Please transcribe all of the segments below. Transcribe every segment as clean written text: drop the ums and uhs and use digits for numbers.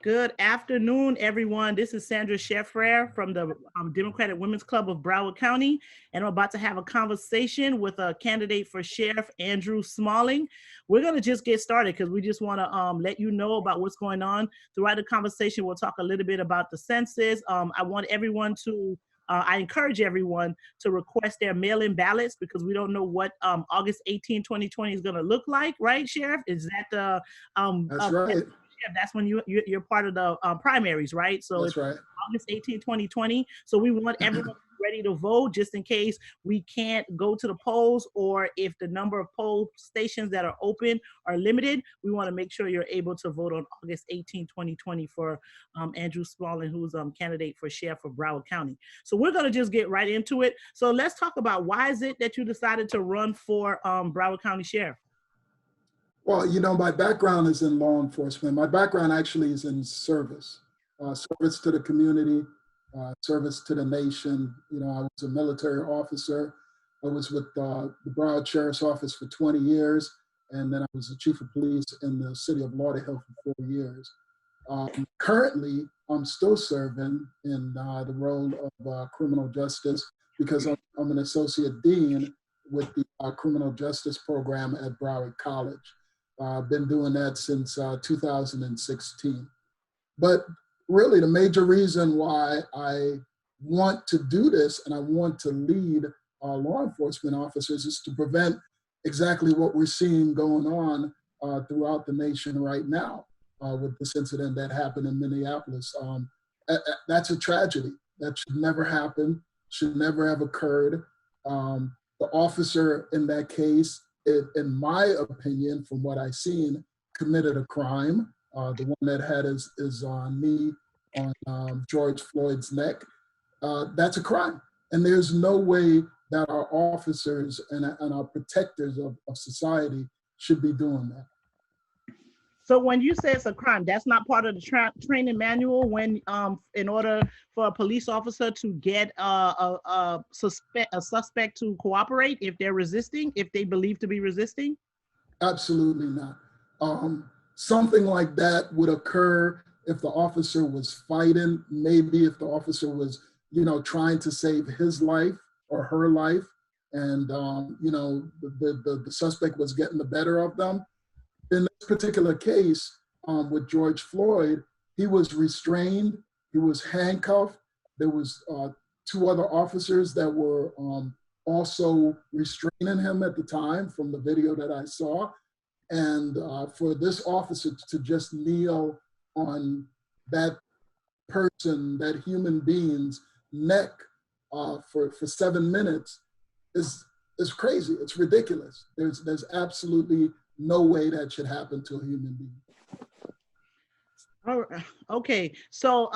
Good afternoon, everyone. This is Sandra Sheffrere from the Democratic Women's Club of Broward County, and I'm about to have a conversation with a candidate for Sheriff, Andrew Smalling. We're going to just get started because we just want to let you know about what's going on. Throughout the conversation, we'll talk a little bit about the census. I encourage everyone to request their mail-in ballots because we don't know what August 18, 2020 is going to look like, right, Sheriff? Is that the That's right. Yeah, that's when you're part of the primaries, right? So That's it's right. August 18, 2020. So we want everyone ready to vote just in case we can't go to the polls, or if the number of poll stations that are open are limited, we want to make sure you're able to vote on August 18, 2020 for Andrew Smalling, who's candidate for Sheriff of Broward County. So we're going to just get right into it. So let's talk about why is it that you decided to run for Broward County Sheriff? Well, my background is in law enforcement. My background actually is in service, service to the community, service to the nation. I was a military officer. I was with the Broward Sheriff's Office for 20 years, and then I was the chief of police in the city of Lauderhill for 4 years. Currently, I'm still serving in the role of criminal justice because I'm an associate dean with the criminal justice program at Broward College. I've been doing that since 2016. But really, the major reason why I want to do this and I want to lead law enforcement officers is to prevent exactly what we're seeing going on throughout the nation right now with this incident that happened in Minneapolis. That's a tragedy. That should never happen, should never have occurred. The officer in that case, in my opinion, from what I've seen, committed a crime. The one that had his knee on George Floyd's neck, that's a crime. And there's no way that our officers and our protectors of society should be doing that. So when you say it's a crime, that's not part of the training manual when in order for a police officer to get a suspect to cooperate if they're resisting, if they believe to be resisting? Absolutely not. Something like that would occur if the officer was fighting, maybe if the officer was, trying to save his life or her life, and the suspect was getting the better of them. In this particular case, with George Floyd, he was restrained, he was handcuffed. There was 2 other officers that were also restraining him at the time from the video that I saw. And for this officer to just kneel on that person, that human being's neck for 7 minutes is crazy. It's ridiculous. There's absolutely no way that should happen to a human being. All right. Okay. So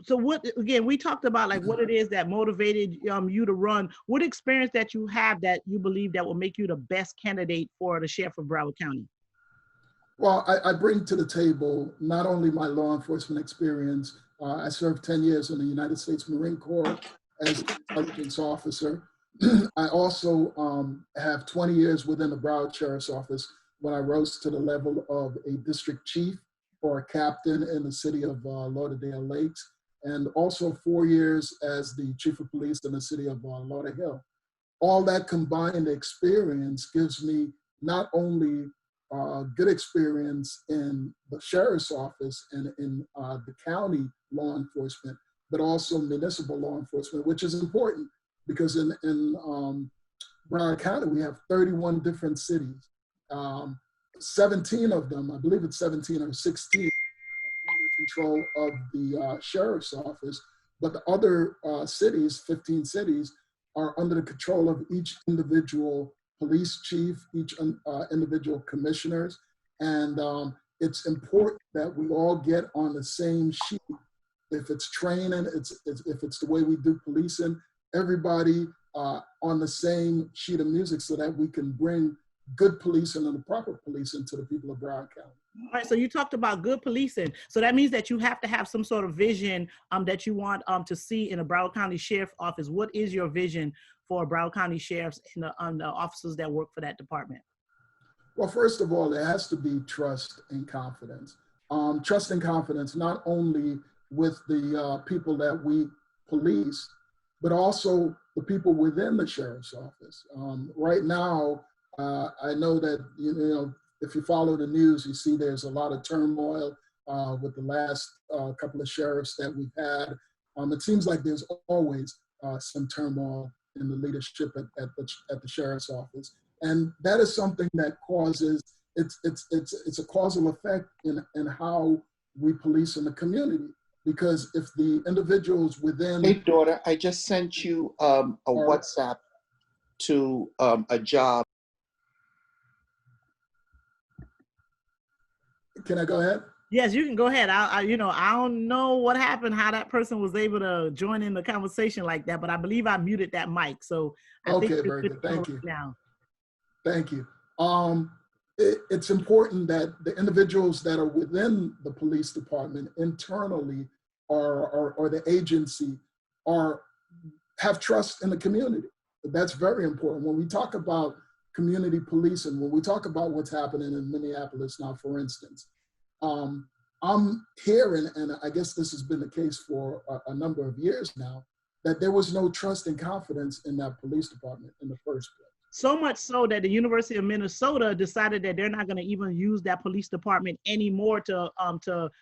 what, again, we talked about like what it is that motivated you to run. What experience that you have that you believe that will make you the best candidate for the Sheriff of Broward County? Well, I bring to the table not only my law enforcement experience. I served 10 years in the United States Marine Corps as an intelligence officer. I also have 20 years within the Broward Sheriff's Office when I rose to the level of a district chief or a captain in the city of Lauderdale Lakes, and also 4 years as the chief of police in the city of Lauderhill. All that combined experience gives me not only good experience in the sheriff's office and in the county law enforcement, but also municipal law enforcement, which is important because in Broward County, we have 31 different cities. 17 of them, I believe it's 17 or 16, under control of the sheriff's office, but the other cities, 15 cities, are under the control of each individual police chief, each individual commissioners. And it's important that we all get on the same sheet. If it's training, if it's the way we do policing, everybody on the same sheet of music so that we can bring good policing and the proper policing to the people of Broward County. All right, so you talked about good policing. So that means that you have to have some sort of vision that you want to see in a Broward County Sheriff's Office. What is your vision for Broward County Sheriffs and the officers that work for that department? Well, first of all, there has to be trust and confidence. trust and confidence, not only with the people that we police, but also the people within the sheriff's office. Right now, I know that, if you follow the news, you see there's a lot of turmoil with the last couple of sheriffs that we've had. It seems like there's always some turmoil in the leadership at the sheriff's office. And that is something that causes, it's a causal effect in how we police in the community. Because if the individuals within— Hey, daughter, I just sent you a WhatsApp to a job. Can I go ahead? Yes, you can go ahead. I don't know what happened, how that person was able to join in the conversation like that, but I believe I muted that mic. So I think very good. Thank you. Now. Thank you. It's important that the individuals that are within the police department internally or the agency have trust in the community. That's very important. When we talk about community policing, when we talk about what's happening in Minneapolis now, for instance, I'm hearing, and I guess this has been the case for a number of years now, that there was no trust and confidence in that police department in the first place. So much so that the University of Minnesota decided that they're not going to even use that police department anymore to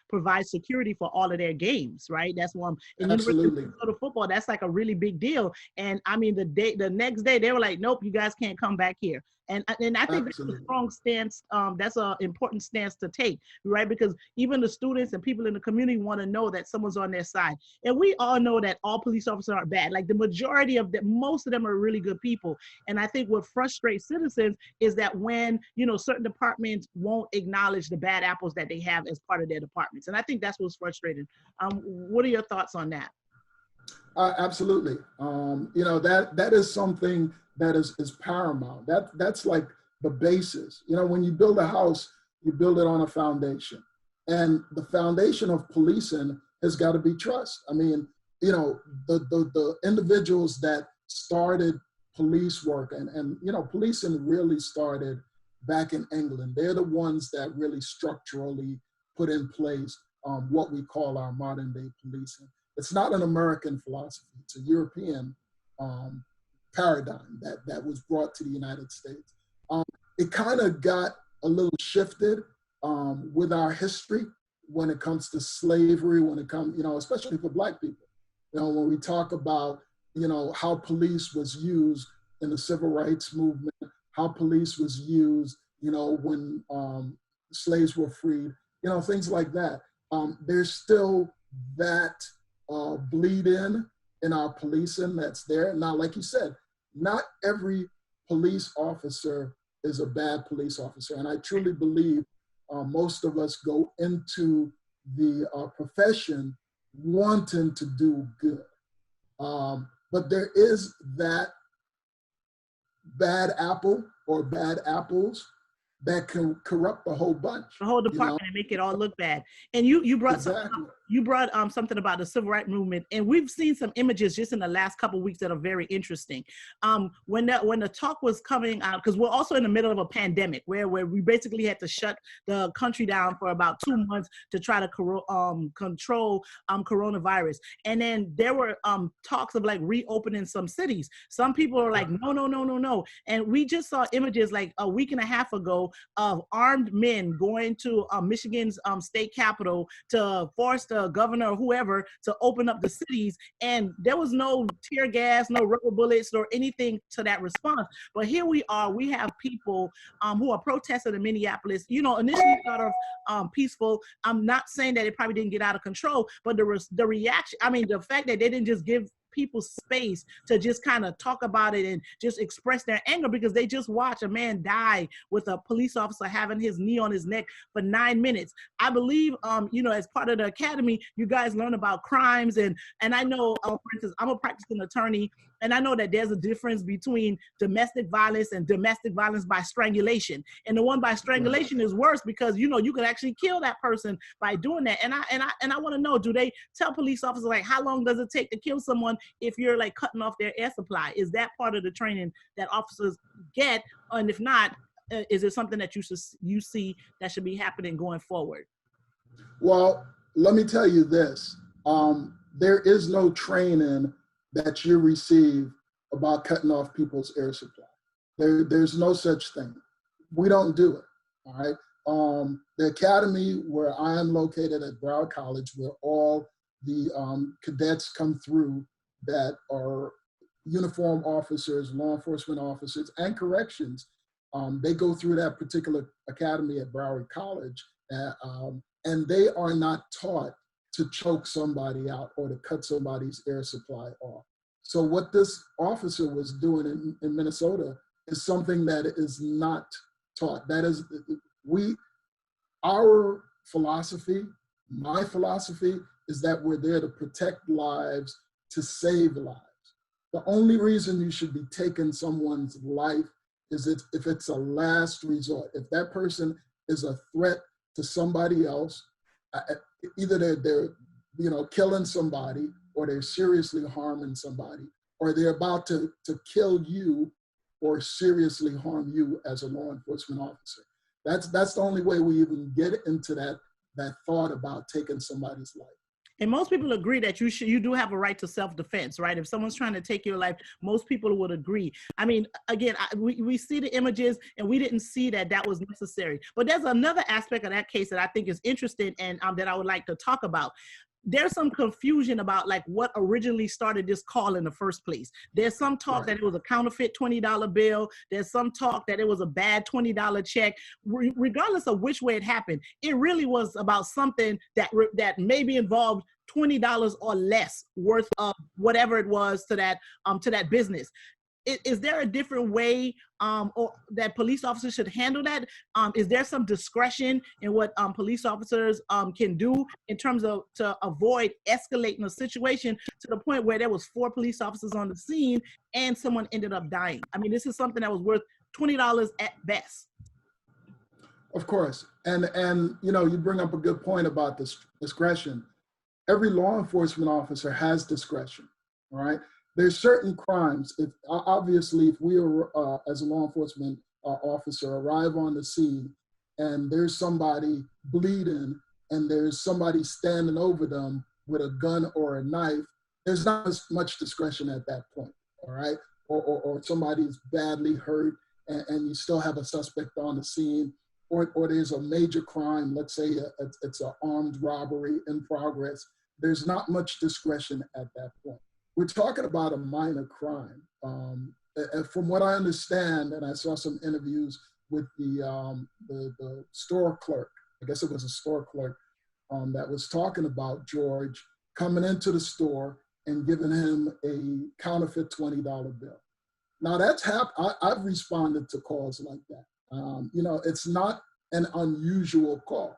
provide security for all of their games, right? That's one. In University of Minnesota football, that's like a really big deal. And I mean, the next day they were like, nope, you guys can't come back here. And I think that's a strong stance. That's an important stance to take, right? Because even the students and people in the community want to know that someone's on their side. And we all know that all police officers are bad. Like the majority of them, most of them are really good people. And I think what frustrates citizens is that when, certain departments won't acknowledge the bad apples that they have as part of their departments. And I think that's what's frustrating. What are your thoughts on that? Absolutely. That is something that is paramount. That's like the basis. When you build a house, you build it on a foundation. And the foundation of policing has got to be trust. I mean, the individuals that started police work and policing really started back in England. They're the ones that really structurally put in place what we call our modern day policing. It's not an American philosophy. It's a European paradigm that was brought to the United States. It kind of got a little shifted with our history when it comes to slavery, when it comes, especially for Black people. When we talk about, how police was used in the civil rights movement, how police was used, when slaves were freed, things like that. There's still that bleed in our policing that's there. Now, like you said, not every police officer is a bad police officer. And I truly believe most of us go into the profession wanting to do good. But there is that bad apple or bad apples that can corrupt the whole bunch. The whole department and make it all look bad. And you brought something about the civil rights movement, and we've seen some images just in the last couple of weeks that are very interesting. When the talk was coming out, because we're also in the middle of a pandemic where we basically had to shut the country down for about 2 months to try to control coronavirus. And then there were talks of like reopening some cities. Some people are like, no. And we just saw images like a week and a half ago of armed men going to Michigan's state capitol to force the governor or whoever to open up the cities, and there was no tear gas, no rubber bullets or anything to that response. But here we are, we have people who are protesting in Minneapolis, initially thought of peaceful. I'm not saying that it probably didn't get out of control, but the reaction, the fact that they didn't just give people space to just kind of talk about it and just express their anger, because they just watched a man die with a police officer having his knee on his neck for 9 minutes. I believe, as part of the academy, you guys learn about crimes. And I know, for instance, I'm a practicing attorney, and I know that there's a difference between domestic violence and domestic violence by strangulation. And the one by strangulation is worse because, you could actually kill that person by doing that. And I want to know, do they tell police officers, like, how long does it take to kill someone if you're like cutting off their air supply? Is that part of the training that officers get? And if not, is it something that you see that should be happening going forward? Well, let me tell you this. There is no training that you receive about cutting off people's air supply. There's no such thing. We don't do it, all right? The academy where I am located at Broward College, where all the cadets come through that are uniform officers, law enforcement officers, and corrections, they go through that particular academy at Broward College, and they are not taught to choke somebody out or to cut somebody's air supply off. So what this officer was doing in Minnesota is something that is not taught. That is, our philosophy, my philosophy, is that we're there to protect lives, to save lives. The only reason you should be taking someone's life is if it's a last resort. If that person is a threat to somebody else, either they're killing somebody, or they're seriously harming somebody, or they're about to kill you or seriously harm you as a law enforcement officer. That's the only way we even get into that thought about taking somebody's life. And most people agree that you do have a right to self-defense, right? If someone's trying to take your life, most people would agree. I mean, again, we see the images and we didn't see that was necessary. But there's another aspect of that case that I think is interesting and that I would like to talk about. There's some confusion about like what originally started this call in the first place. There's some talk that it was a counterfeit $20 bill. There's some talk that it was a bad $20 check. Regardless of which way it happened, it really was about something that maybe involved $20 or less worth of whatever it was to that business. Is there a different way or that police officers should handle that? Is there some discretion in what police officers can do in terms of to avoid escalating a situation to the point where there was 4 police officers on the scene and someone ended up dying? I mean, this is something that was worth $20 at best. Of course, and you bring up a good point about this discretion. Every law enforcement officer has discretion, all right? There's certain crimes. Obviously, if we are, as a law enforcement officer, arrive on the scene and there's somebody bleeding and there's somebody standing over them with a gun or a knife, there's not as much discretion at that point, all right? Or somebody's badly hurt and you still have a suspect on the scene, or there's a major crime, let's say it's an armed robbery in progress. There's not much discretion at that point. We're talking about a minor crime. From what I understand, and I saw some interviews with the store clerk, I guess it was a store clerk, that was talking about George coming into the store and giving him a counterfeit $20 bill. Now that's I've responded to calls like that. It's not an unusual call.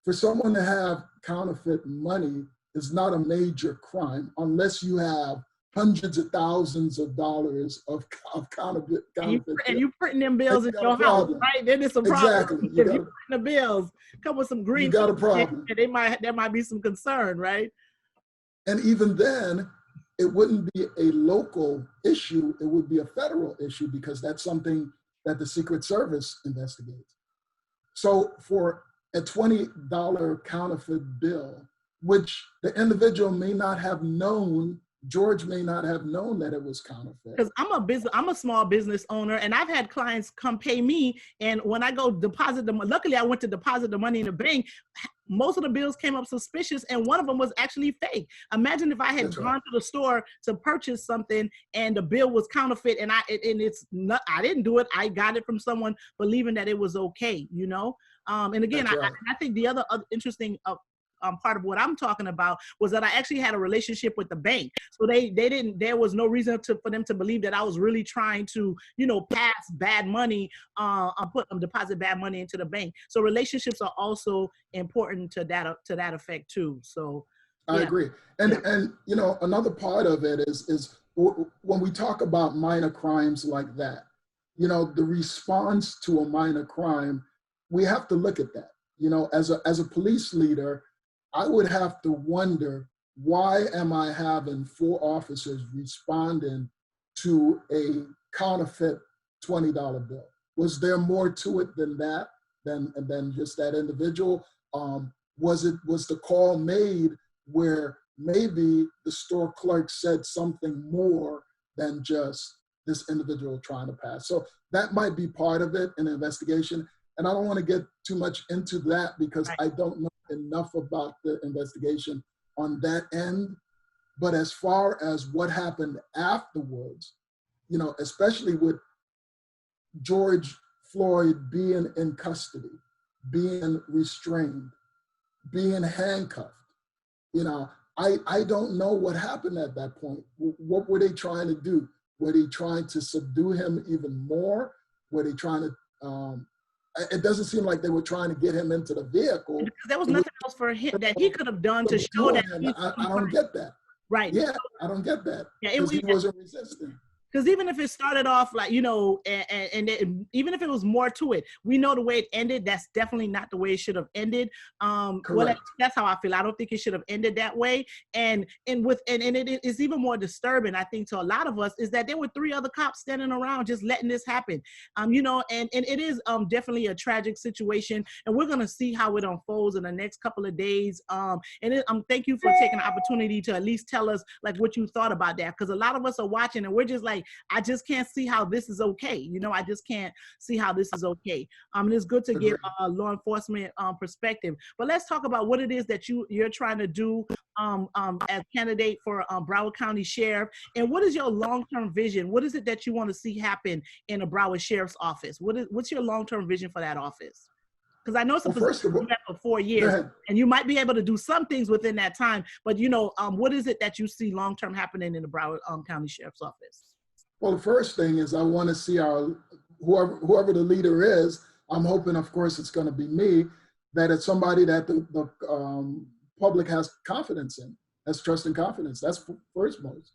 For someone to have counterfeit money is not a major crime unless you have hundreds of thousands of dollars of counterfeit. And you printing them bills in your house, right? Then it's a problem. Exactly. If you print the bills, come with some green. You got a problem. There might be some concern, right? And even then, it wouldn't be a local issue. It would be a federal issue because that's something that the Secret Service investigates. So for a $20 counterfeit bill, which the individual may not have known, George may not have known that it was counterfeit. Because I'm a small business owner, and I've had clients come pay me, and when I go deposit them, luckily I went to deposit the money in the bank. Most of the bills came up suspicious, and one of them was actually fake. Imagine if I had gone to the store to purchase something and the bill was counterfeit, and I didn't do it. I got it from someone believing that it was okay, And again, I think the other interesting part of what I'm talking about was that I actually had a relationship with the bank. So there was no reason for them to believe that I was really trying to, pass bad money, deposit bad money into the bank. So relationships are also important to that effect too. So yeah. I agree. And another part of it is when we talk about minor crimes like that, the response to a minor crime, we have to look at that. As a police leader, I would have to wonder, why am I having 4 officers responding to a counterfeit $20 bill? Was there more to it than that, than just that individual? Was the call made where maybe the store clerk said something more than just this individual trying to pass? So that might be part of it in the investigation. And I don't want to get too much into that because I don't know enough about the investigation on that end. But as far as what happened afterwards, you know, especially with George Floyd being in custody, being restrained, being handcuffed, you know, I don't know what happened at that point. What were they trying to do? Were they trying to subdue him even more? Were they trying to, it doesn't seem like they were trying to get him into the vehicle. Because there was nothing else for him that he could have done to show that he's I don't get that. right. Yeah, I don't get that. Yeah, because he wasn't resisting. Because even if it started off like, you know, even if it was more to it, we know the way it ended, that's definitely not the way it should have ended. Well, that's how I feel. I don't think it should have ended that way. And it is even more disturbing, I think, to a lot of us, is that there were 3 other cops standing around just letting this happen. You know, and it is definitely a tragic situation, and we're gonna see how it unfolds in the next couple of days. Thank you for taking the opportunity to at least tell us like what you thought about that, because a lot of us are watching and we're just like, I just can't see how this is okay. You know, I just can't see how this is okay. And it's good to get a law enforcement perspective. But let's talk about what it is that you're trying to do as candidate for Broward County Sheriff. And what is your long-term vision? What is it that you want to see happen in a Broward Sheriff's office? What's your long-term vision for that office? Because I know it's a position you had for 4 years, and you might be able to do some things within that time. But, you know, what is it that you see long-term happening in the Broward County Sheriff's office? Well, the first thing is I want to see whoever the leader is. I'm hoping, of course, it's going to be me, that it's somebody that the public has confidence in, has trust and confidence. That's firstmost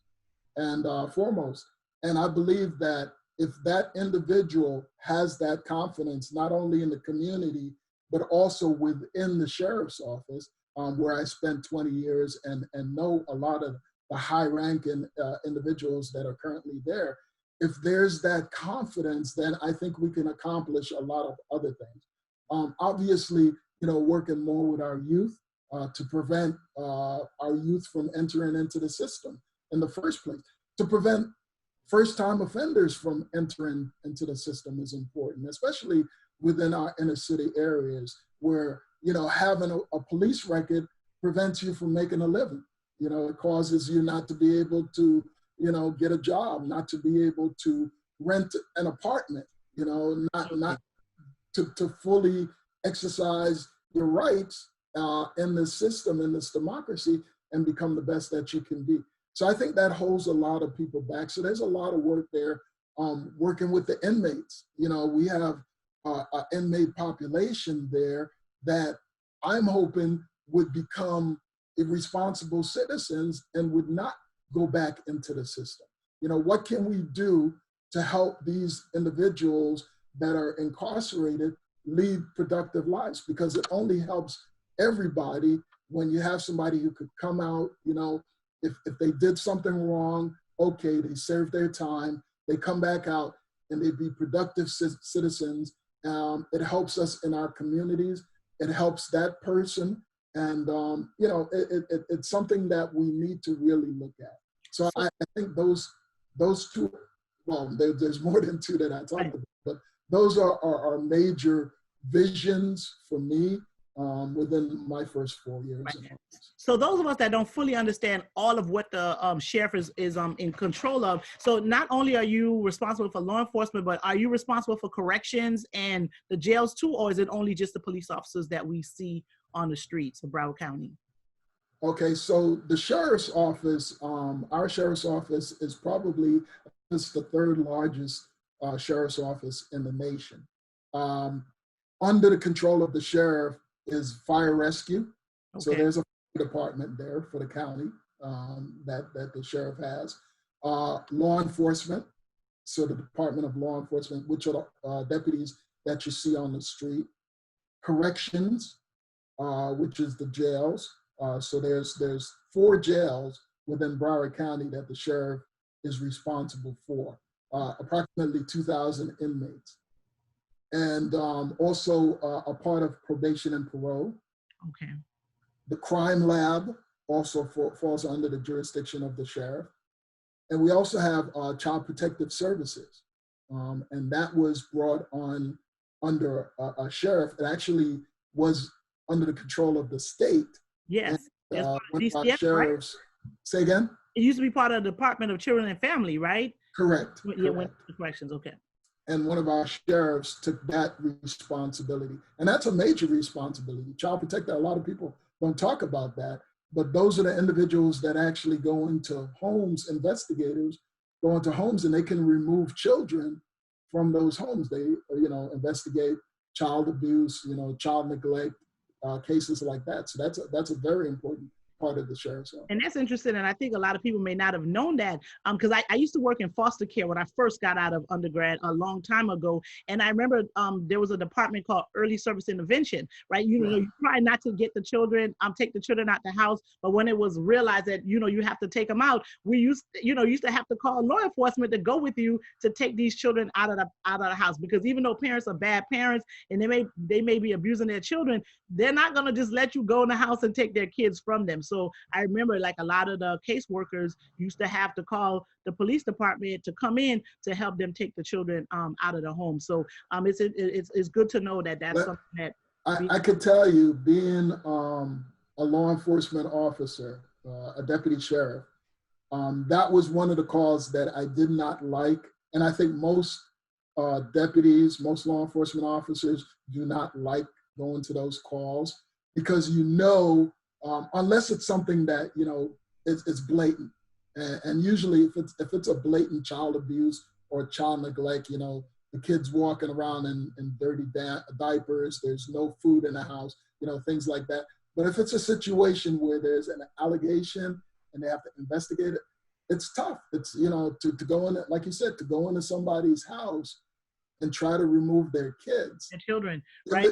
and foremost. And I believe that if that individual has that confidence, not only in the community, but also within the sheriff's office, where I spent 20 years and know a lot of the high-ranking individuals that are currently there. If there's that confidence, then I think we can accomplish a lot of other things. Obviously, you know, working more with our youth to prevent our youth from entering into the system in the first place. To prevent first-time offenders from entering into the system is important, especially within our inner city areas where, you know, having a police record prevents you from making a living. You know, it causes you not to be able to, you know, get a job, not to be able to rent an apartment, you know, not to fully exercise your rights in this system, in this democracy, and become the best that you can be. So I think that holds a lot of people back. So there's a lot of work there, working with the inmates. You know, we have an inmate population there that I'm hoping would become irresponsible citizens and would not go back into the system. You know, what can we do to help these individuals that are incarcerated lead productive lives? Because it only helps everybody when you have somebody who could come out, you know, if they did something wrong, okay, they served their time, they come back out and they be productive citizens. It helps us in our communities. It helps that person. And, you know, it's something that we need to really look at. So I think those two, well, there's more than 2 that I talked about, but those are major visions for me within my first 4 years. Right. So those of us that don't fully understand all of what the sheriff is in control of, so not only are you responsible for law enforcement, but are you responsible for corrections and the jails too, or is it only just the police officers that we see on the streets of Broward County? Okay, so the sheriff's office, our sheriff's office is probably the 3rd largest sheriff's office in the nation. Under the control of the sheriff is fire rescue. Okay. So there's a department there for the county that the sheriff has. Law enforcement, so the Department of Law Enforcement, which are deputies that you see on the street. Corrections, which is the jails. So there's 4 jails within Broward County that the sheriff is responsible for, approximately 2,000 inmates. And also a part of probation and parole. Okay. The crime lab also falls under the jurisdiction of the sheriff. And we also have child protective services. And that was brought on under a sheriff. It actually was under the control of the state. Yes. And, one of our DCF, sheriffs, say again? It used to be part of the Department of Children and Family, right? Correct. Yeah, went to corrections, okay. And one of our sheriffs took that responsibility. And that's a major responsibility. Child protector, a lot of people don't talk about that, but those are the individuals that actually go into homes, investigators go into homes, and they can remove children from those homes. They, investigate child abuse, child neglect, cases like that. So that's a very important part of the sheriff's office. And that's interesting. And I think a lot of people may not have known that because I used to work in foster care when I first got out of undergrad a long time ago. And I remember there was a department called Early Service Intervention, right? You try not to get the children, take the children out the house. But when it was realized that, you have to take them out, we used to have to call law enforcement to go with you to take these children out of the house. Because even though parents are bad parents and they may be abusing their children, they're not going to just let you go in the house and take their kids from them. So I remember like a lot of the caseworkers used to have to call the police department to come in to help them take the children out of the home. So it's good to know that that's something that I could tell you, being a law enforcement officer, a deputy sheriff, that was one of the calls that I did not like. And I think most deputies, most law enforcement officers do not like going to those calls because unless it's something that, it's blatant. And usually if it's a blatant child abuse or child neglect, the kids walking around in dirty diapers, there's no food in the house, things like that. But if it's a situation where there's an allegation and they have to investigate it, it's tough. It's, to go in, like you said, to go into somebody's house and try to remove their kids. The children, right?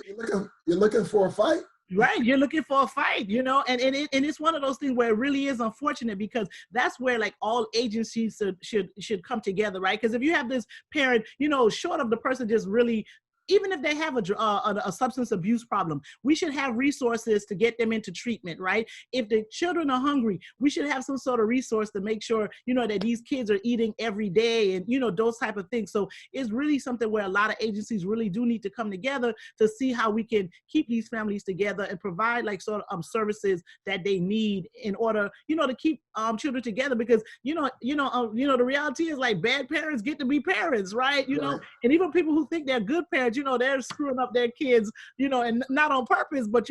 You're looking for a fight. Right, you're looking for a fight, and it's one of those things where it really is unfortunate because that's where like all agencies should come together, right? Because if you have this parent, short of the person just really, even if they have a substance abuse problem, we should have resources to get them into treatment, right? If the children are hungry, we should have some sort of resource to make sure, that these kids are eating every day and, those type of things. So it's really something where a lot of agencies really do need to come together to see how we can keep these families together and provide like sort of services that they need in order, to keep children together because, the reality is like bad parents get to be parents, right? Right. And even people who think they're good parents, they're screwing up their kids, and not on purpose, but,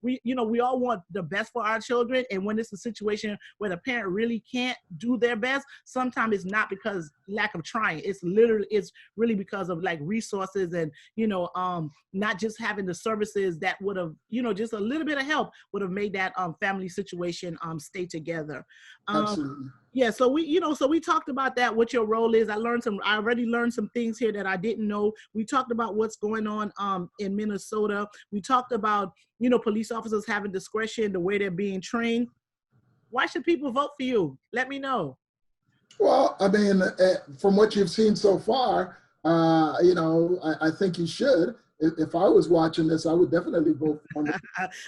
we all want the best for our children. And when it's a situation where the parent really can't do their best, sometimes it's not because lack of trying. It's really because of like resources and, not just having the services that would have, just a little bit of help would have made that family situation stay together. Absolutely. Yeah, so we talked about that, what your role is. I already learned some things here that I didn't know. We talked about what's going on in Minnesota. We talked about, police officers having discretion, the way they're being trained. Why should people vote for you? Let me know. Well, I mean, from what you've seen so far, I think you should. If I was watching this, I would definitely vote for him.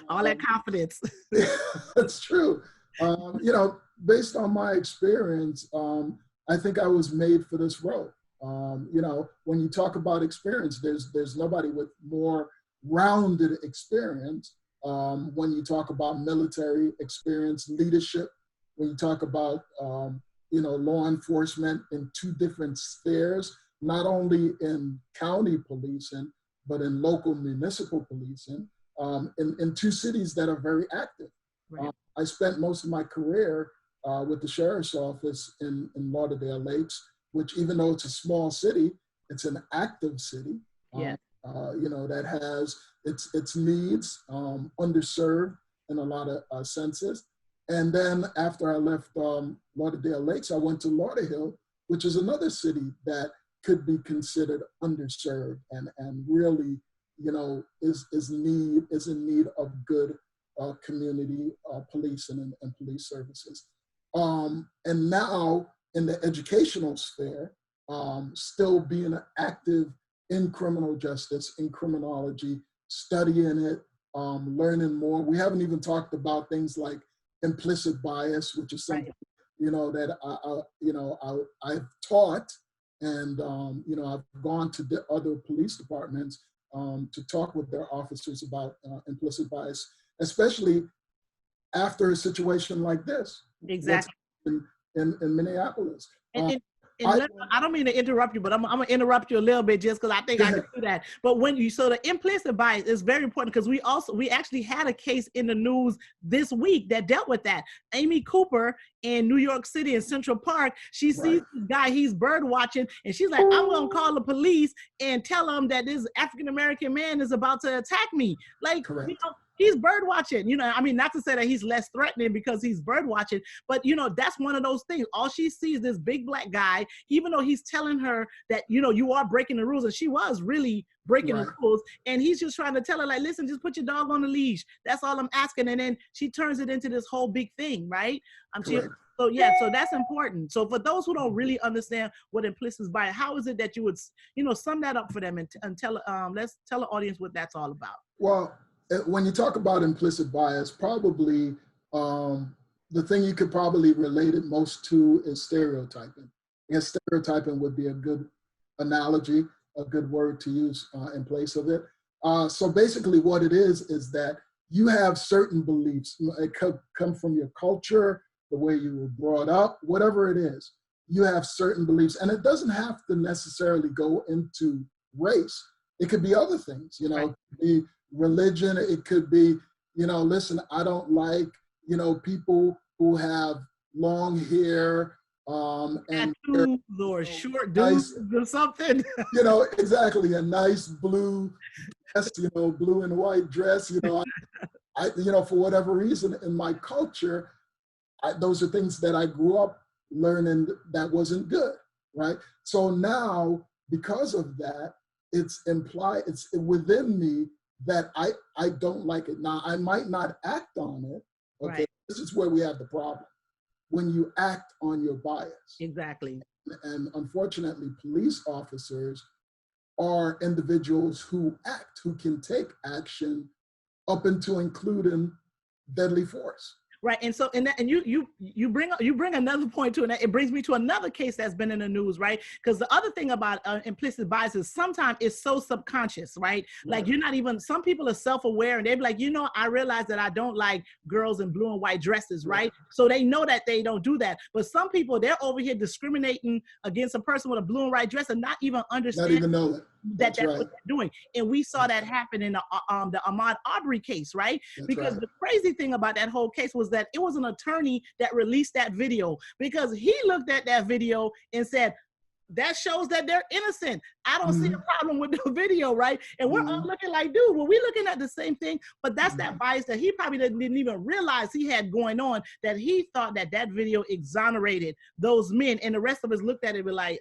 All that confidence. That's true. Based on my experience, I think I was made for this role. When you talk about experience, there's nobody with more rounded experience. When you talk about military experience, leadership, when you talk about, law enforcement in two different spheres, not only in county policing, but in local municipal policing, in two cities that are very active. Right. I spent most of my career with the sheriff's office in Lauderdale Lakes, which even though it's a small city, it's an active city. Yeah. That has its needs, underserved in a lot of senses. And then after I left Lauderdale Lakes, I went to Lauderhill, which is another city that could be considered underserved and really, is in need of good community policing and police services. And now in the educational sphere, still being active in criminal justice, in criminology, studying it, learning more. We haven't even talked about things like implicit bias, which is something, that I've taught, and, I've gone to the other police departments to talk with their officers about implicit bias, especially after a situation like this. Exactly. In Minneapolis. I don't mean to interrupt you, but I'm gonna interrupt you a little bit just because I think I can do that. But so the implicit bias is very important, because we actually had a case in the news this week that dealt with that. Amy Cooper in New York City in Central Park, she sees this guy, he's bird watching, and she's like, I'm gonna call the police and tell them that this African American man is about to attack me. Like, he's bird watching, I mean, not to say that he's less threatening because he's bird watching, but that's one of those things. All she sees this big black guy, even though he's telling her that, you are breaking the rules, and she was really breaking the rules. And he's just trying to tell her, like, listen, just put your dog on the leash. That's all I'm asking. And then she turns it into this whole big thing, right? So that's important. So for those who don't really understand what implicit bias, how is it that you would, sum that up for them and tell, let's tell the audience what that's all about. Well, when you talk about implicit bias, probably the thing you could probably relate it most to is stereotyping. I guess stereotyping would be a good analogy, a good word to use in place of it. So basically what it is that you have certain beliefs. It could come from your culture, the way you were brought up, whatever it is. You have certain beliefs, and it doesn't have to necessarily go into race. It could be other things, it could be religion. It could be, listen, I don't like, people who have long hair, and or short dudes or something. Exactly, a nice blue dress, blue and white dress, I for whatever reason in my culture, those are things that I grew up learning that wasn't good, right? So now, because of that, it's within me that I don't like it. Now, I might not act on it, okay? This is where we have the problem. When you act on your bias. Exactly. And unfortunately, police officers are individuals who can take action up into including deadly force. Right, and so and you bring another point to it. And it brings me to another case that's been in the news, right? Because the other thing about implicit bias is sometimes it's so subconscious, right? Like you're not even. Some people are self-aware, and they're like, I realize that I don't like girls in blue and white dresses, right? So they know that they don't do that. But some people, they're over here discriminating against a person with a blue and white dress and not even understand. Not even know it. That's what they're doing. And we saw that happen in the Ahmaud Arbery case, right? Because the crazy thing about that whole case was that it was an attorney that released that video, because he looked at that video and said, that shows that they're innocent. I don't see a problem with the video, right? And we're all looking like, dude, well, we're looking at the same thing, but that's that bias that he probably didn't even realize he had going on, that he thought that video exonerated those men, and the rest of us looked at it and were like,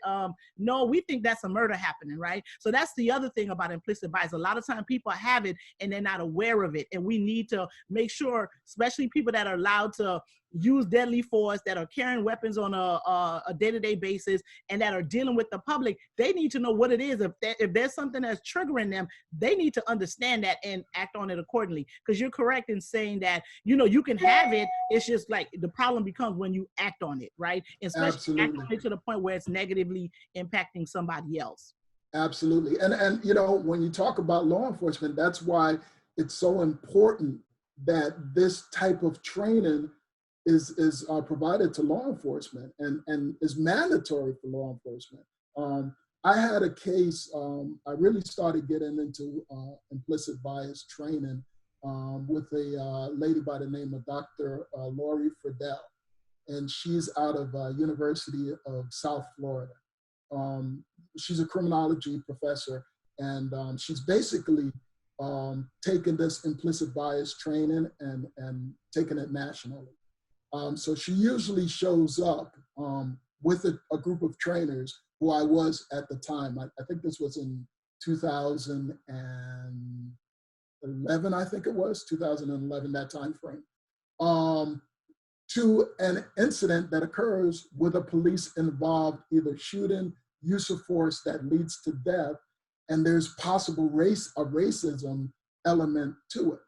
no, we think that's a murder happening, right? So that's the other thing about implicit bias. A lot of times people have it and they're not aware of it, and we need to make sure, especially people that are allowed to use deadly force, that are carrying weapons on a day-to-day basis, and that are dealing with the public, they need to know what it is. If there's something that's triggering them, they need to understand that and act on it accordingly. Because you're correct in saying that, you can have it. It's just like the problem becomes when you act on it, right? Especially act on it to the point where it's negatively impacting somebody else. Absolutely. And when you talk about law enforcement, that's why it's so important that this type of training is provided to law enforcement and is mandatory for law enforcement. I had a case, I really started getting into implicit bias training with a lady by the name of Dr. Lori Friedel, and she's out of University of South Florida. She's a criminology professor, and she's basically taken this implicit bias training and taken it nationally. So she usually shows up with a group of trainers who I was at the time. I think this was in 2011, I think it was, 2011, that time frame, to an incident that occurs with a police involved, either shooting, use of force that leads to death, and there's possible racism element to it.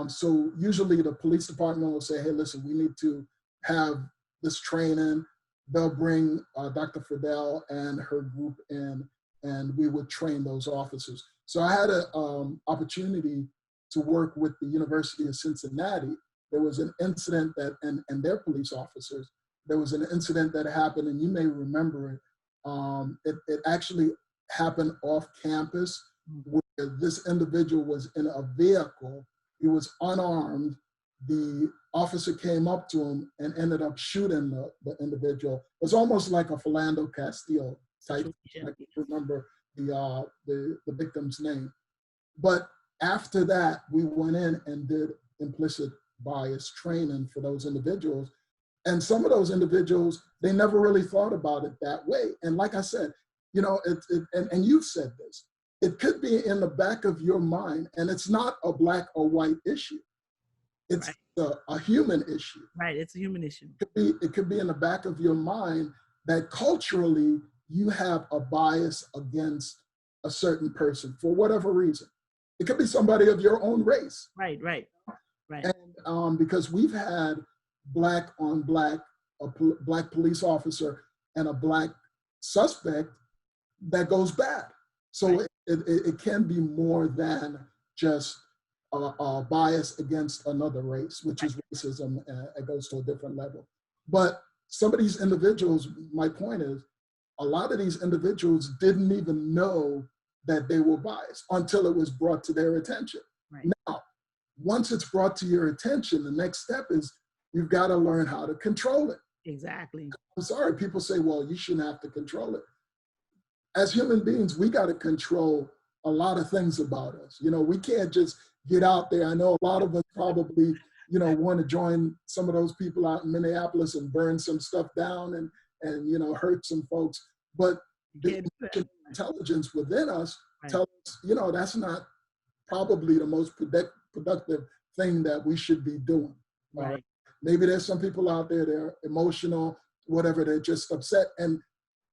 So usually the police department will say, hey, listen, we need to have this training. They'll bring Dr. Fidel and her group in, and we would train those officers. So I had an opportunity to work with the University of Cincinnati. There was an incident that, and their police officers, there was an incident that happened, and you may remember it. It actually happened off campus, where this individual was in a vehicle. He was unarmed. The officer came up to him and ended up shooting the individual. It was almost like a Philando Castile type. I can't remember the victim's name. But after that, we went in and did implicit bias training for those individuals. And some of those individuals, they never really thought about it that way. And like I said, you know, and you've said this, it could be in the back of your mind, and it's not a black or white issue. It's a human issue. Right, it's a human issue. It could be in the back of your mind that culturally you have a bias against a certain person for whatever reason. It could be somebody of your own race. Right. And because we've had black on black, a black police officer and a black suspect that goes bad. So it can be more than just a bias against another race, which is racism. It goes to a different level. But some of these individuals, my point is, a lot of these individuals didn't even know that they were biased until it was brought to their attention. Right. Now, once it's brought to your attention, the next step is you've got to learn how to control it. Exactly. I'm sorry, people say, well, you shouldn't have to control it. As human beings, we got to control a lot of things about us. You know, we can't just get out there. I know a lot of us probably, you know, want to join some of those people out in Minneapolis and burn some stuff down and you know, hurt some folks. But the intelligence within us tells us, you know, that's not probably the most productive thing that we should be doing. Right. Maybe there's some people out there, they're emotional, whatever, they're just upset. And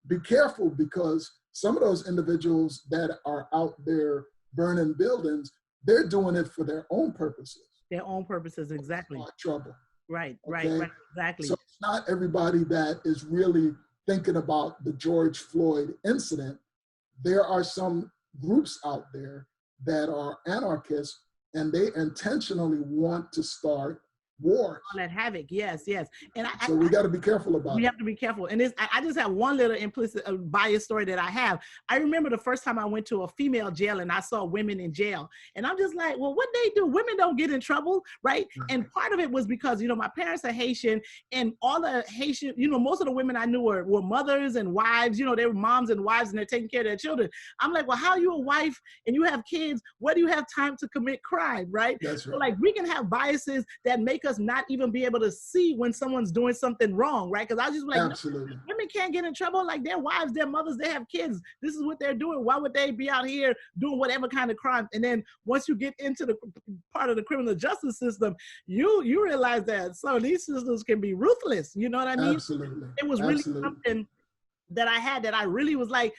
be careful, because some of those individuals that are out there burning buildings, they're doing it for their own purposes. Their own purposes, exactly. Trouble. Right, Okay? right, exactly. So it's not everybody that is really thinking about the George Floyd incident. There are some groups out there that are anarchists, and they intentionally want to start wars. All that havoc, yes. And so we got to be careful about it. We have to be careful. And I just have one little implicit bias story that I have. I remember the first time I went to a female jail and I saw women in jail. And I'm just like, well, what they do? Women don't get in trouble, right? And part of it was because, you know, my parents are Haitian, and all the Haitian, you know, most of the women I knew were mothers and wives, you know, they were moms and wives, and they're taking care of their children. I'm like, well, how are you a wife and you have kids? Where do you have time to commit crime, right? That's right. So like, we can have biases that make us not even be able to see when someone's doing something wrong, right? Because I was just like, absolutely. No, women can't get in trouble. Like, their wives, their mothers, they have kids. This is what they're doing. Why would they be out here doing whatever kind of crime? And then once you get into the part of the criminal justice system, you realize that some of these systems can be ruthless. You know what I mean? Absolutely. It was really something that I had that I really was like,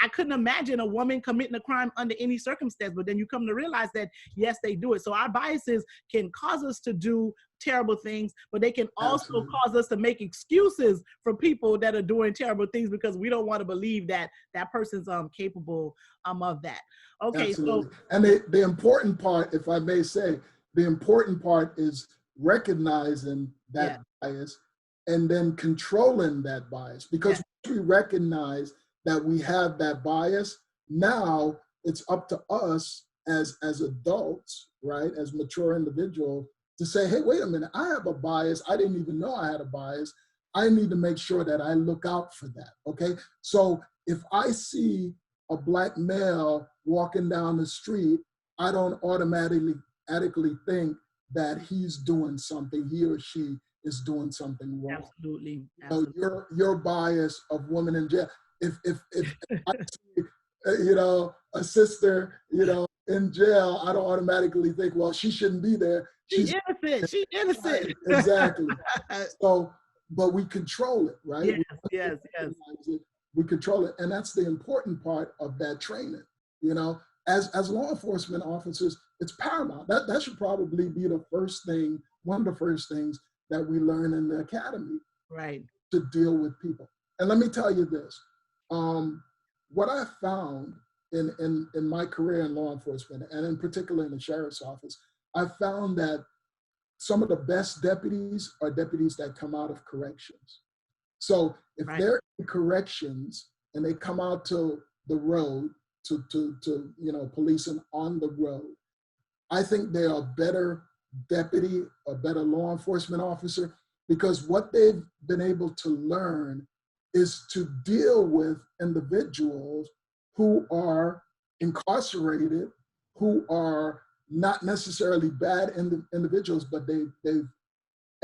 I couldn't imagine a woman committing a crime under any circumstance, but then you come to realize that, yes, they do it. So our biases can cause us to do terrible things, but they can also cause us to make excuses for people that are doing terrible things because we don't want to believe that that person's capable of that. Okay, absolutely. So. And the important part, if I may say, the important part is recognizing that bias and then controlling that bias, because we recognize that we have that bias. Now it's up to us as adults, right, as mature individuals, to say, hey, wait a minute, I have a bias. I didn't even know I had a bias. I need to make sure that I look out for that, okay? So if I see a Black male walking down the street, I don't automatically think that he's doing something, he or she is doing something wrong. Absolutely. So your bias of women in jail. If I see, you know, a sister, you know, in jail, I don't automatically think, well, she shouldn't be there. She's innocent. She's innocent. Exactly. So, but we control it, right? Yes. We control it, and that's the important part of that training. You know, as law enforcement officers, it's paramount. That should probably be the first thing, one of the first things that we learn in the academy. Right. To deal with people. And let me tell you this, what I found in my career in law enforcement, and in particular in the sheriff's office, I found that some of the best deputies are deputies that come out of corrections. So if Right. they're in corrections and they come out to the road to policing on the road, I think they're a better deputy, a better law enforcement officer, because what they've been able to learn is to deal with individuals who are incarcerated, who are not necessarily bad individuals, but they've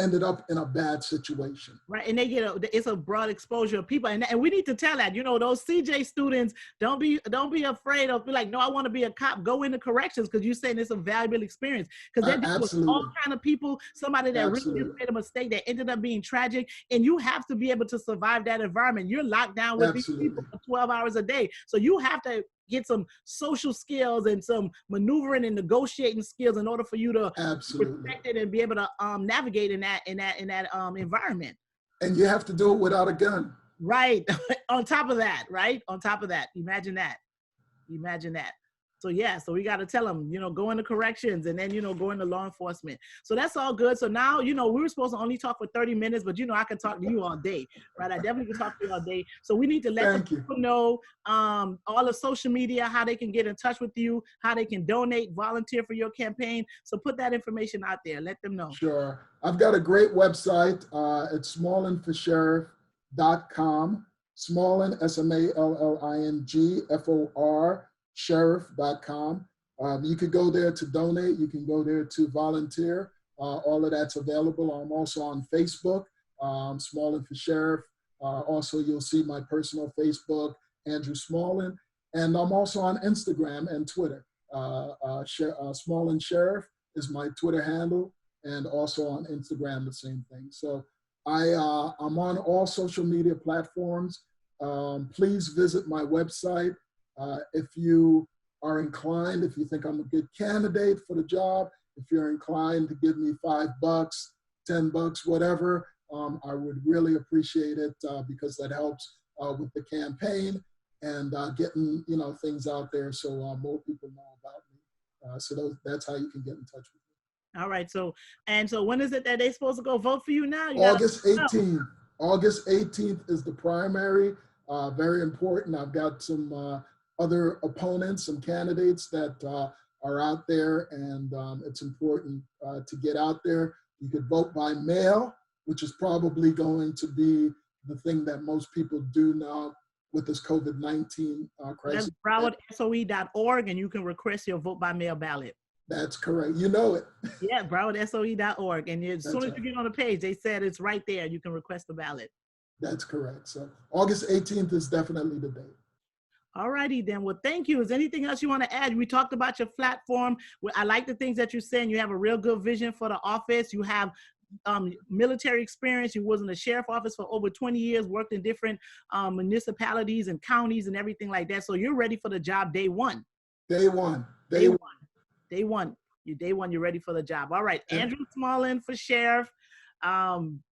ended up in a bad situation. Right, and they it's a broad exposure of people, and we need to tell that, those CJ students, don't be afraid of, be like, no, I want to be a cop. Go into corrections, because you're saying it's a valuable experience, because they're dealing with all kind of people. Somebody that really made a mistake that ended up being tragic, and you have to be able to survive that environment. You're locked down with these people for 12 hours a day, so you have to get some social skills and some maneuvering and negotiating skills in order for you to protect it and be able to navigate in that environment. And you have to do it without a gun. Right. On top of that, right? On top of that, imagine that. So yeah, so we got to tell them, go into corrections, and then, go into law enforcement. So that's all good. So now, we were supposed to only talk for 30 minutes, but I can talk to you all day, right? I definitely can talk to you all day. So we need to let the people know all the social media, how they can get in touch with you, how they can donate, volunteer for your campaign. So put that information out there. Let them know. Sure. I've got a great website. It's smallingforsheriff.com. Smallin, SMALLINGFOR, sheriff.com. You could go there to donate. You can go there to volunteer. All of that's available. I'm also on Facebook, Smallin for Sheriff. Also, you'll see my personal Facebook, Andrew Smallin. And I'm also on Instagram and Twitter. Smallin Sheriff is my Twitter handle, and also on Instagram, the same thing. So I'm on all social media platforms. Please visit my website. If you are inclined, if you think I'm a good candidate for the job, if you're inclined to give me $5, $10, whatever, I would really appreciate it, because that helps with the campaign and getting things out there, so more people know about me. So that's how you can get in touch with me. All right. So when is it that they're supposed to go vote for you now? August 18th. August 18th is the primary. Very important. I've got some other opponents, some candidates that are out there, and it's important to get out there. You could vote by mail, which is probably going to be the thing that most people do now with this COVID-19 crisis. That's browardsoe.org, and you can request your vote by mail ballot. That's correct. You know it. Yeah, browardsoe.org. And as soon as you get on the page, they said it's right there. You can request the ballot. That's correct. So August 18th is definitely the date. All righty then. Well, thank you. Is there anything else you want to add? We talked about your platform. I like the things that you're saying. You have a real good vision for the office. You have military experience. You was in the sheriff office for over 20 years, worked in different municipalities and counties and everything like that. So you're ready for the job day one. Day one. You're ready for the job. All right. Andrew Smallin for sheriff.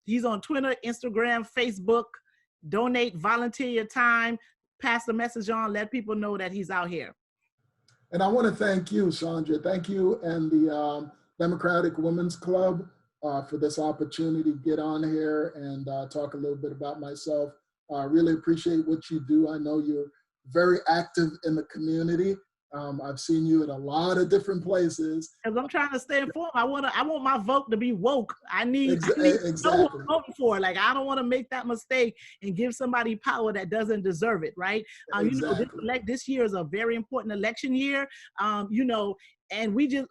He's on Twitter, Instagram, Facebook. Donate, volunteer your time, pass the message on, let people know that he's out here. And I want to thank you, Sandra. Thank you and the Democratic Women's Club for this opportunity to get on here and talk a little bit about myself. I really appreciate what you do. I know you're very active in the community. I've seen you at a lot of different places. Because I'm trying to stay informed. I want my vote to be woke. I need exactly. know who I'm voting for. Like, I don't want to make that mistake and give somebody power that doesn't deserve it, right? Exactly. This year is a very important election year. And we just,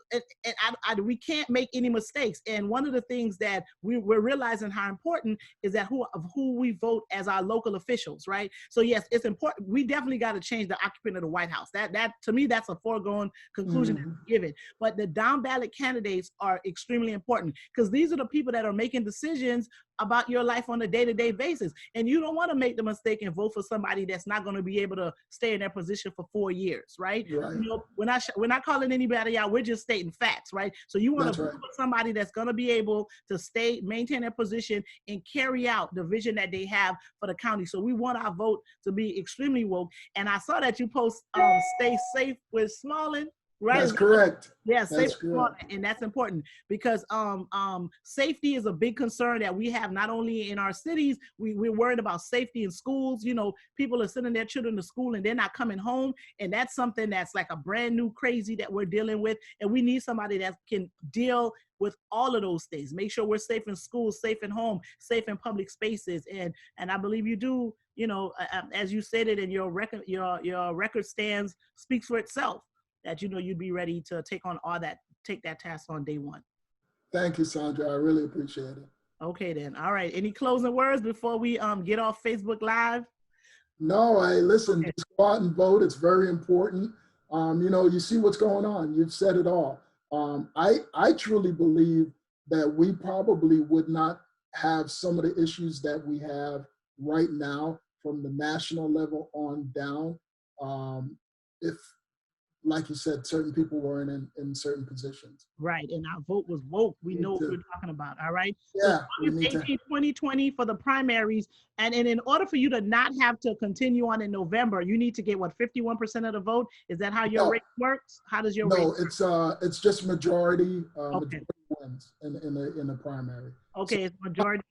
we can't make any mistakes. And one of the things that we're realizing how important is that who we vote as our local officials, right? So yes, it's important. We definitely got to change the occupant of the White House. That to me, that's a foregone conclusion that's given. But the down ballot candidates are extremely important, because these are the people that are making decisions about your life on a day-to-day basis. And you don't want to make the mistake and vote for somebody that's not going to be able to stay in their position for 4 years, right? Right. You know, we're not calling anybody out. We're just stating facts, right? So you want to vote for somebody that's going to be able to maintain their position and carry out the vision that they have for the county. So we want our vote to be extremely woke. And I saw that you post stay safe with Smalling, right? That's correct. Yeah, That's safe, and that's important because safety is a big concern that we have not only in our cities. We're worried about safety in schools. You know, people are sending their children to school and they're not coming home, and that's something that's like a brand new crazy that we're dealing with. And we need somebody that can deal with all of those things. Make sure we're safe in schools, safe in home, safe in public spaces, and I believe you do. You know, as you stated in your record, your record speaks for itself. That, you know, you'd be ready to take that task on day one. Thank you, Sandra. I really appreciate it. Okay, then. All right. Any closing words before we get off Facebook Live? No, listen, just go out and vote. It's very important. You know, you see what's going on. You've said it all. I truly believe that we probably would not have some of the issues that we have right now from the national level on down if, like you said, certain people weren't in certain positions. Right, and our vote was woke. We know what we're talking about, all right? Yeah. So August 18, 2020 for the primaries, and in order for you to not have to continue on in November, you need to get, what, 51% of the vote? Is that how your rate works? How does your rate work? It's just majority, Okay. majority wins in the primary. Okay, it's majority.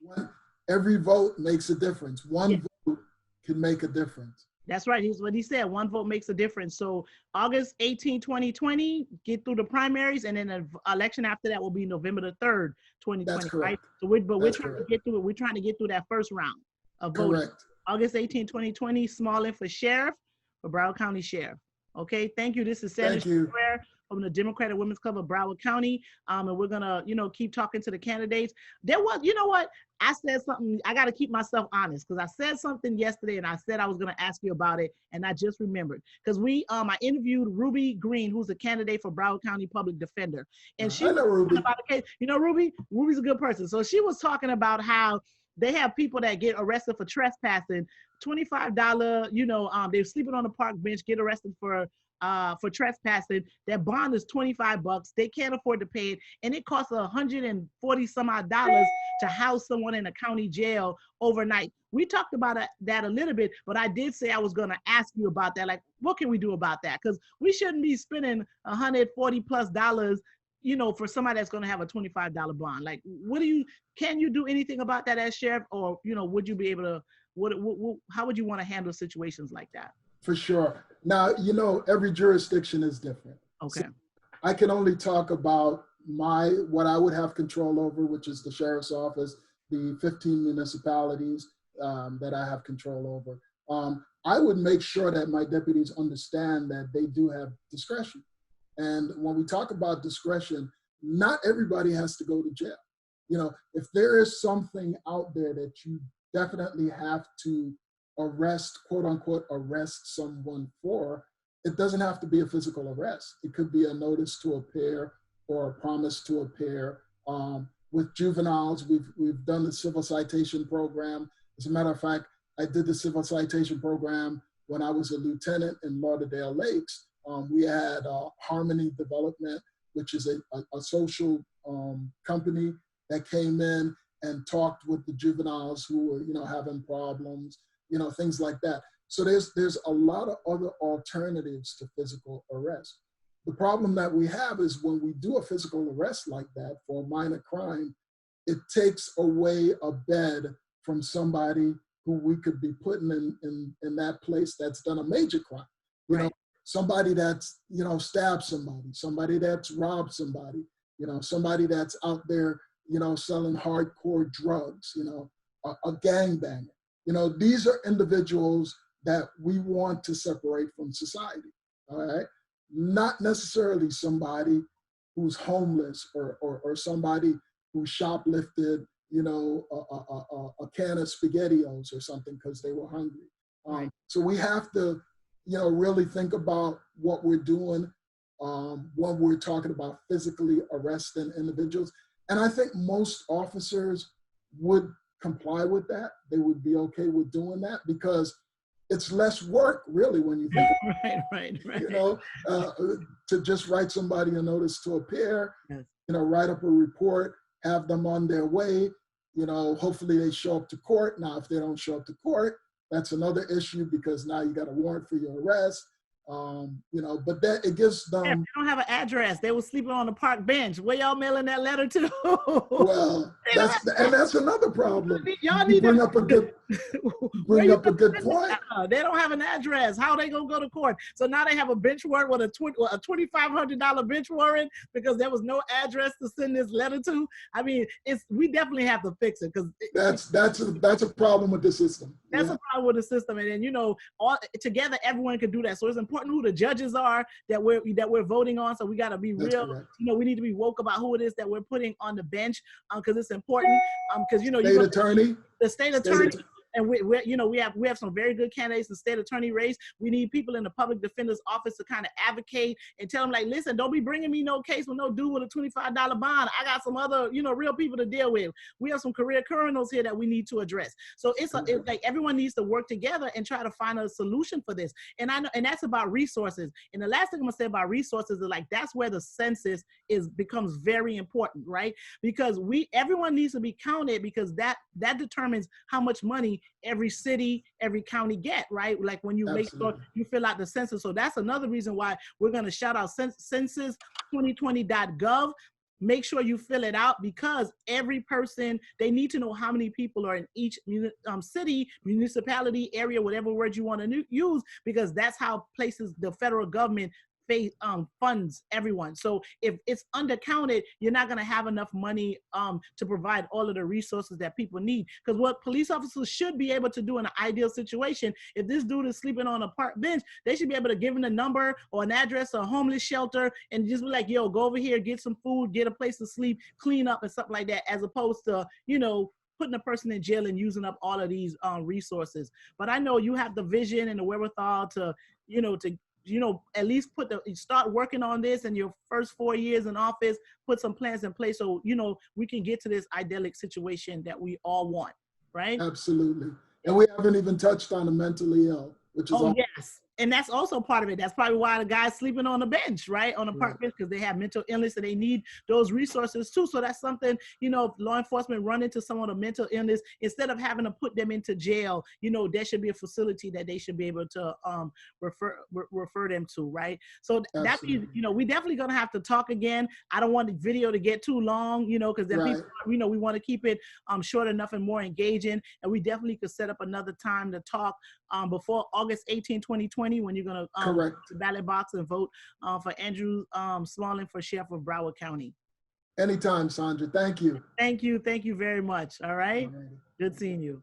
Every vote makes a difference. One vote can make a difference. That's right. He's what he said. One vote makes a difference. So August 18, 2020, get through the primaries, and then the election after that will be November the 3rd, 2020. That's correct. Right? So we're trying to get through it. We're trying to get through that first round of voting. Correct. August 18, 2020, Smalling for sheriff, for Broward County Sheriff. Okay, thank you. This is Sandra Square from the Democratic Women's Club of Broward County. And we're gonna, keep talking to the candidates. There was, you know what? I said something, I gotta keep myself honest, because I said something yesterday and I said I was gonna ask you about it, and I just remembered. Because I interviewed Ruby Green, who's a candidate for Broward County Public Defender. And she was talking about the case. You know, Ruby's a good person. So she was talking about how they have people that get arrested for trespassing, $25, they're sleeping on the park bench, get arrested for trespassing. Their bond is $25. They can't afford to pay it, and it costs $140 some odd to house someone in a county jail overnight. We talked about that a little bit, but I did say I was going to ask you about that. Like, what can we do about that? Because we shouldn't be spending $140+ for somebody that's going to have a $25 bond. Like, can you do anything about that as sheriff, or would you be able to? How would you want to handle situations like that? For sure. Now, every jurisdiction is different. Okay. So I can only talk about what I would have control over, which is the sheriff's office, the 15 municipalities that I have control over. I would make sure that my deputies understand that they do have discretion. And when we talk about discretion, not everybody has to go to jail. If there is something out there that you definitely have to arrest, quote unquote, arrest someone for, it doesn't have to be a physical arrest. It could be a notice to appear or a promise to appear. With juveniles, we've done the civil citation program. As a matter of fact, I did the civil citation program when I was a lieutenant in Lauderdale Lakes. We had Harmony Development, which is a social company that came in and talked with the juveniles who were, having problems, things like that. So there's a lot of other alternatives to physical arrest. The problem that we have is when we do a physical arrest like that for a minor crime, it takes away a bed from somebody who we could be putting in that place that's done a major crime. Somebody that's, stabbed somebody that's robbed somebody, somebody that's out there, selling hardcore drugs, a gangbanger. These are individuals that we want to separate from society, all right? Not necessarily somebody who's homeless or somebody who shoplifted, a can of SpaghettiOs or something because they were hungry. So we have to, really think about what we're doing when we're talking about physically arresting individuals. And I think most officers would comply with that. They would be okay with doing that because it's less work, really, when you think right. you know, to just write somebody a notice to appear, Yes. you know, write up a report, have them on their way, you know, hopefully they show up to court. Now, if they don't show up to court, that's another issue because now you got a warrant for your arrest. You know, but that it gives them. Yeah, they don't have an address. They were sleeping on the park bench. Where y'all mailing that letter to? Well, that's another problem. Y'all You need bring to up a good point. They don't have an address. How they gonna go to court? So now they have a bench warrant with a $2,500 bench warrant because there was no address to send this letter to. I mean, we definitely have to fix it because that's a problem with the system. That's a problem with the system, and then you know, all together everyone can do that. So it's important who the judges are that we're voting on. So we got to be real. Correct. You know, we need to be woke about who it is that we're putting on the bench because it's important. Because you know, the state attorney. And we have some very good candidates in the state attorney race. We need people in the public defender's office to kind of advocate and tell them like, listen, don't be bringing me no case with no dude with a $25 bond. I got some other, you know, real people to deal with. We have some career criminals here that we need to address. So it's like everyone needs to work together and try to find a solution for this. And I know, and that's about resources. And the last thing I'm gonna say about resources is like that's where the census becomes very important, right? Because everyone needs to be counted because that determines how much money every city, every county get, right? Like when you make sure you fill out the census. So that's another reason why we're going to shout out census2020.gov. Make sure you fill it out because every person, they need to know how many people are in each city, municipality, area, whatever word you want to use, because that's how the federal government funds everyone. So if it's undercounted, you're not going to have enough money to provide all of the resources that people need. Because what police officers should be able to do in an ideal situation, if this dude is sleeping on a park bench, they should be able to give him a number or an address or a homeless shelter and just be like, yo, go over here, get some food, get a place to sleep, clean up and something like that, as opposed to, you know, putting a person in jail and using up all of these resources. But I know you have the vision and the wherewithal to at least start working on this in your first 4 years in office, put some plans in place so, you know, we can get to this idyllic situation that we all want, right? Absolutely. And we haven't even touched on the mentally ill, which is yes. And that's also part of it. That's probably why the guy's sleeping on the bench, right? On the park bench, because they have mental illness and they need those resources too. So that's something, you know, if law enforcement run into someone with mental illness, instead of having to put them into jail, you know, there should be a facility that they should be able to refer them to, right? So that means, you know, we definitely gonna have to talk again. I don't want the video to get too long, you know, because then people, you know, we want to keep it short enough and more engaging. And we definitely could set up another time to talk before August 18, 2020. When you're going to the ballot box and vote for Andrew Smalling for Sheriff of Broward County. Anytime, Sandra. Thank you. Thank you. Thank you very much. All right. Good seeing you.